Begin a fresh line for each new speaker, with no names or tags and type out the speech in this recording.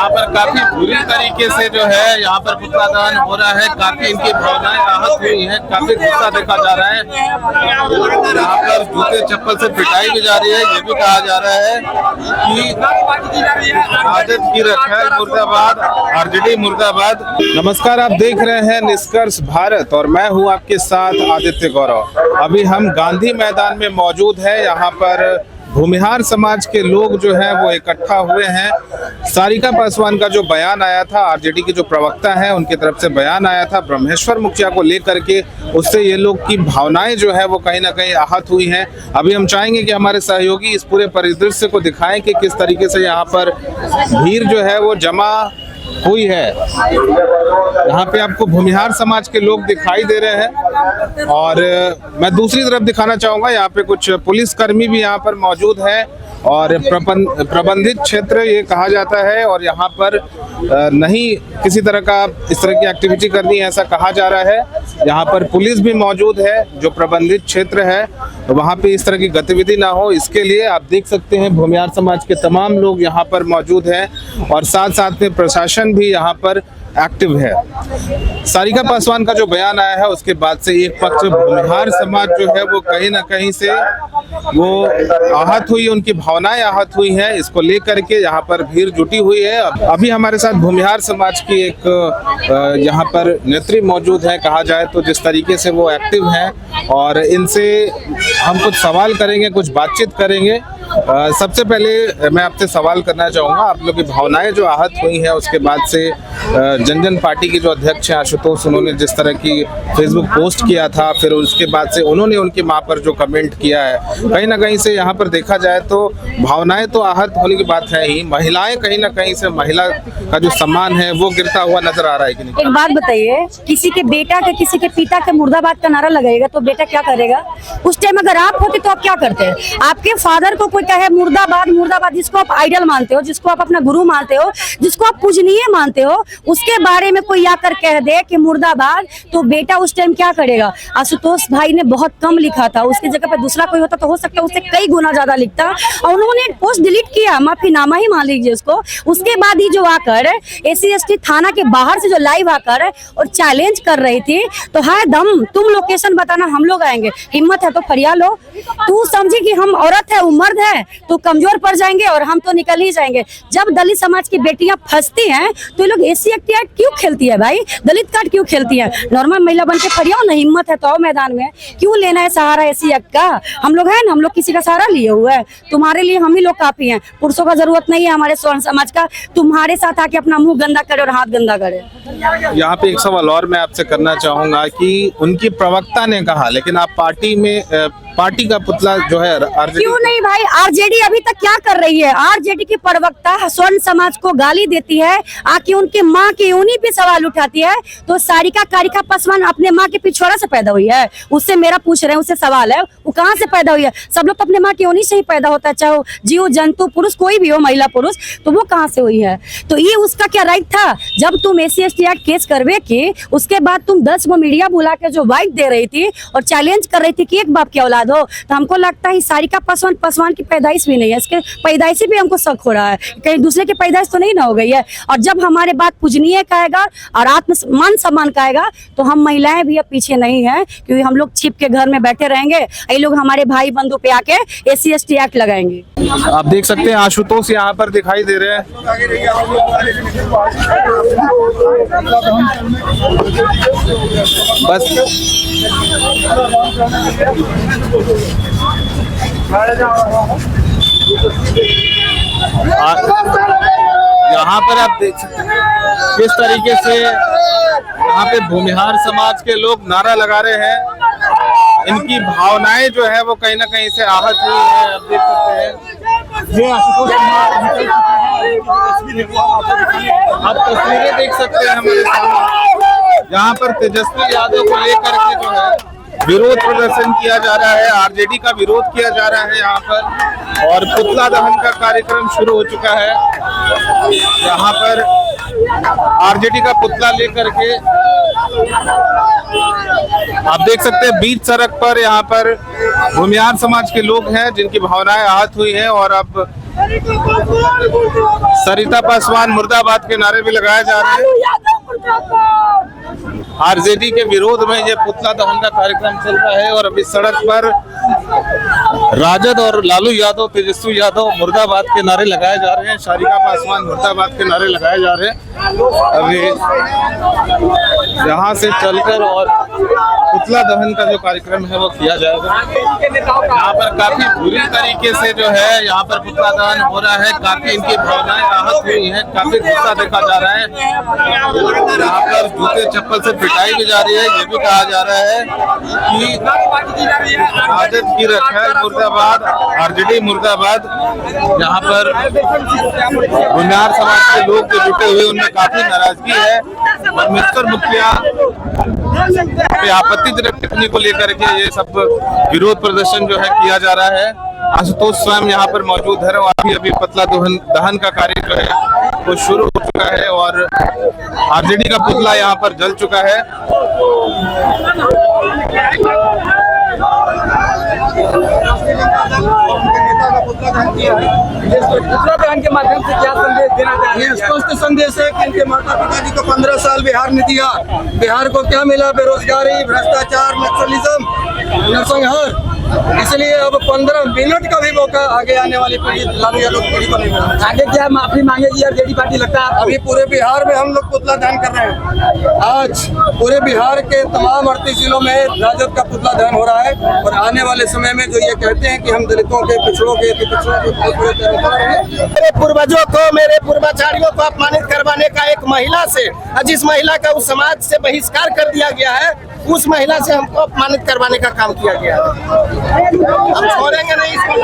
यहाँ पर काफी बुरी तरीके से जो है यहाँ पर पुतला दहन हो रहा है। काफी इनकी भावनाएं आहत हुई हैं, काफी गुस्सा देखा जा रहा है। यहाँ पर जूते चप्पल से पिटाई भी जा रही है। ये भी कहा जा रहा है कि राजद की रक्षा मुर्दाबाद, आरजेडी मुर्दाबाद। नमस्कार, आप देख रहे हैं निष्कर्ष भारत और मैं हूँ आपके साथ आदित्य गौरव। अभी हम गांधी मैदान में मौजूद है। यहाँ पर भूमिहार समाज के लोग जो हैं वो इकट्ठा हुए हैं। सारिका पासवान का जो बयान आया था, आरजेडी के जो प्रवक्ता हैं उनकी तरफ से बयान आया था ब्रह्मेश्वर मुखिया को लेकर के, उससे ये लोग की भावनाएं जो है वो कहीं ना कहीं आहत हुई हैं। अभी हम चाहेंगे कि हमारे सहयोगी इस पूरे परिदृश्य को दिखाएं कि किस तरीके से यहाँ पर भीड़ जो है वो जमा हुई है। यहाँ पे आपको भूमिहार समाज के लोग दिखाई दे रहे हैं और मैं दूसरी तरफ दिखाना चाहूंगा, यहाँ पे कुछ पुलिसकर्मी भी यहाँ पर मौजूद है और प्रबंधित क्षेत्र ये कहा जाता है और यहाँ पर नहीं किसी तरह का इस तरह की एक्टिविटी करनी है ऐसा कहा जा रहा है। यहाँ पर पुलिस भी मौजूद है, जो प्रबंधित क्षेत्र है वहाँ पे इस तरह की गतिविधि ना हो, इसके लिए आप देख सकते हैं भूमिहार समाज के तमाम लोग यहाँ पर मौजूद हैं और साथ साथ में प्रशासन भी यहाँ पर एक्टिव है। सारिका पासवान का जो बयान आया है उसके बाद से एक पक्ष भूमिहार समाज जो है वो कहीं ना कहीं से वो आहत हुई, उनकी भावनाएं आहत हुई हैं। इसको लेकर के यहाँ पर भीड़ जुटी हुई है। अभी हमारे साथ भूमिहार समाज की एक यहाँ पर नेत्री मौजूद है, कहा जाए तो जिस तरीके से वो एक्टिव हैं और इनसे हम कुछ सवाल करेंगे, कुछ बातचीत करेंगे। सबसे पहले मैं आपसे सवाल करना चाहूँगा, आप लोग की भावनाएं जो आहत हुई हैं उसके बाद से जनजन पार्टी के जो अध्यक्ष हैं आशुतोष, उन्होंने जिस तरह की फेसबुक पोस्ट किया था, फिर उसके बाद से उन्होंने उनकी मां पर जो कमेंट किया है, कहीं ना कहीं से यहाँ पर देखा जाए तो भावनाएं तो आहत होने की बात है ही, महिलाएं कहीं ना कहीं से महिला का जो सम्मान है वो गिरता हुआ नजर आ रहा है कि नहीं?
एक बात बताइए, किसी के बेटा का, किसी के पिता का मुर्दाबाद का नारा लगाएगा तो बेटा क्या करेगा? उस टाइम अगर आप होते तो आप क्या करते हैं? आपके फादर को कोई कहे मुर्दाबाद मुर्दाबाद, जिसको आप आइडल मानते हो, जिसको आप अपना गुरु मानते हो, जिसको आप पूजनीय मानते हो, उसके बारे में कोई आकर कह दे कि मुर्दाबाद, तो बेटा उस टाइम क्या करेगा? आशुतोष भाई ने बहुत कम लिखा था, उसकी जगह पर दूसरा कोई होता तो हो सकता है उससे कई गुना ज्यादा लिखता, और उन्होंने पोस्ट डिलीट किया, माफीनामा ही मान लीजिए उसको। उसके बाद ही जो आकर SC/ST थाना के बाहर से जो लाइव आकर और चैलेंज कर रही थी, तो है दम, तुम लोकेशन बताना हम लोग आएंगे, हिम्मत है तो फरिया लो। तू समझी कि हम औरत है, मर्द है, तो कमजोर पड़ जाएंगे और हम तो निकल ही जाएंगे। जब दलित समाज की बेटियां फंसती हैं तो ये लोग SC/ST एक्ट क्यों खेलती है भाई? दलित कार्ड क्यों खेलती है? नॉर्मल महिला बन के फरियाओ ना, हिम्मत है तो आओ मैदान में। क्यों लेना है सहारा SC एक्ट का? हम लोग है ना, हम लोग किसी का सहारा लिए हुए हैं? तुम्हारे लिए हम ही लोग काफी हैं, पुरुषों का जरूरत नहीं है हमारे स्वर्ण समाज का तुम्हारे साथ आके अपना मुंह गंदा करे और हाथ गंदा करे।
यहाँ पे एक सवाल और मैं आपसे करना चाहूंगा कि उनकी प्रवक्ता ने कहा, लेकिन आप पार्टी में पार्टी का पुतला जो है
क्यों नहीं भाई? आरजेडी अभी तक क्या कर रही है? आरजेडी की प्रवक्ता स्वर्ण समाज को गाली देती है, आके उनके माँ के योनि पे सवाल उठाती है। तो सारिका कारिका पासवान अपने माँ के पिछवाड़ा से पैदा हुई है? उससे मेरा पूछ रहे हैं, उससे सवाल है, वो कहाँ से पैदा हुई है? सब लोग तो अपने माँ की योनि से ही पैदा होता है, चाहे जीव जंतु पुरुष कोई भी हो, महिला पुरुष, तो वो कहाँ से हुई है? तो ये उसका क्या राइट था? जब तुम SC/ST एक्ट केस करवे के उसके बाद तुम 10 मीडिया बुला के जो वाइट दे रही थी और चैलेंज कर रही थी कि एक बाप की औलाद हो, तो हमको लगता है सारिका पासवान की पैदाइश भी नहीं है, इसके पैदाइशी भी हमको शक हो रहा है, कहीं दूसरे की पैदाइश तो नहीं ना हो गई है। और जब हमारे बात पूजनीय का आएगा और आत्ममान सम्मान का आएगा तो हम महिलाएं भी अब पीछे नहीं है, क्योंकि हम लोग छिप के घर में बैठे रहेंगे, ये लोग हमारे भाई बंधु पे आके SC/ST एक्ट लगाएंगे।
आप देख सकते हैं आशुतोष यहाँ पर दिखाई दे रहे हैं। बस यहाँ पर आप देख सकते हैं किस तरीके से यहाँ पे भूमिहार समाज के लोग नारा लगा रहे हैं। इनकी भावनाएं जो है वो कहीं ना कहीं से आहत हुई है। आप देख सकते हैं, ये आप तस्वीरें देख सकते हैं हमारे सामने। यहाँ पर तेजस्वी यादव को लेकर के जो है विरोध प्रदर्शन किया जा रहा है, आरजेडी का विरोध किया जा रहा है यहाँ पर, और पुतला दहन का कार्यक्रम शुरू हो चुका है। यहाँ पर आरजेडी का पुतला लेकर के आप देख सकते हैं बीच सड़क पर यहाँ पर भूमिहार समाज के लोग हैं जिनकी भावनाएं आहत हुई हैं, और अब सरिता पासवान मुर्दाबाद के नारे भी लगाए जा रहे हैं। आरजेडी के विरोध में ये पुतला दहन का कार्यक्रम चल रहा है और अभी सड़क पर राजद और लालू यादव, तेजस्वी यादव मुर्दाबाद के नारे लगाए जा रहे हैं। सारिका पासवान मुर्दाबाद के नारे लगाए जा रहे हैं। अभी यहाँ से चलकर और पुतला दहन का जो कार्यक्रम है वो किया जाएगा। यहाँ पर काफी बुरी तरीके से जो है यहाँ पर पुतला दहन हो रहा है। काफी इनकी भावनाएं आहत हुई हैं, काफी गुस्सा देखा जा रहा है। यहाँ पर जूते चप्पल से पिटाई भी जा रही है। ये भी कहा जा रहा है कि राजद की रक्षा मुर्दाबाद, आरजेडी मुर्दाबाद। यहाँ पर बुनियाद समाज के लोग जो जुटे हुए उनमें काफी नाराजगी है और मिस्टर मुखिया पे आपत्ति रखने को लेकर के ये सब विरोध प्रदर्शन जो है किया जा रहा है। आशुतोष स्वयं यहाँ पर मौजूद है और अभी पुतला दहन का कार्य जो है वो शुरू हो चुका है और आरजेडी का पुतला यहाँ पर जल चुका है।
पुतला दहन के माध्यम से क्या संदेश देना चाहिए? स्पष्ट संदेश है कि इनके माता पिता जी को 15 साल बिहार ने दिया। बिहार को क्या मिला? बेरोजगारी, भ्रष्टाचार, नक्सलिज्म, नरसंहार। इसलिए अब 15 मिनट का भी मौका आगे आने वाली पीढ़ी, लालू यादव पीढ़ी को नहीं मिला। आगे क्या माफी मांगेगी आरजेडी पार्टी? लगता है अभी पूरे बिहार में हम लोग पुतला दहन कर रहे हैं। आज पूरे बिहार के तमाम 38 जिलों में राजद का पुतला दहन हो रहा है और आने वाले समय में जो ये कहते हैं कि हम दलितों के, पिछड़ों के मेरे पूर्वजों को, मेरे पूर्वाचार्यों को अपमानित करवाने का एक महिला से, जिस महिला का उस समाज से बहिष्कार कर दिया गया है, उस महिला से हमको अपमानित करवाने का काम किया गया है। हम छोड़ेंगे नहीं इसको।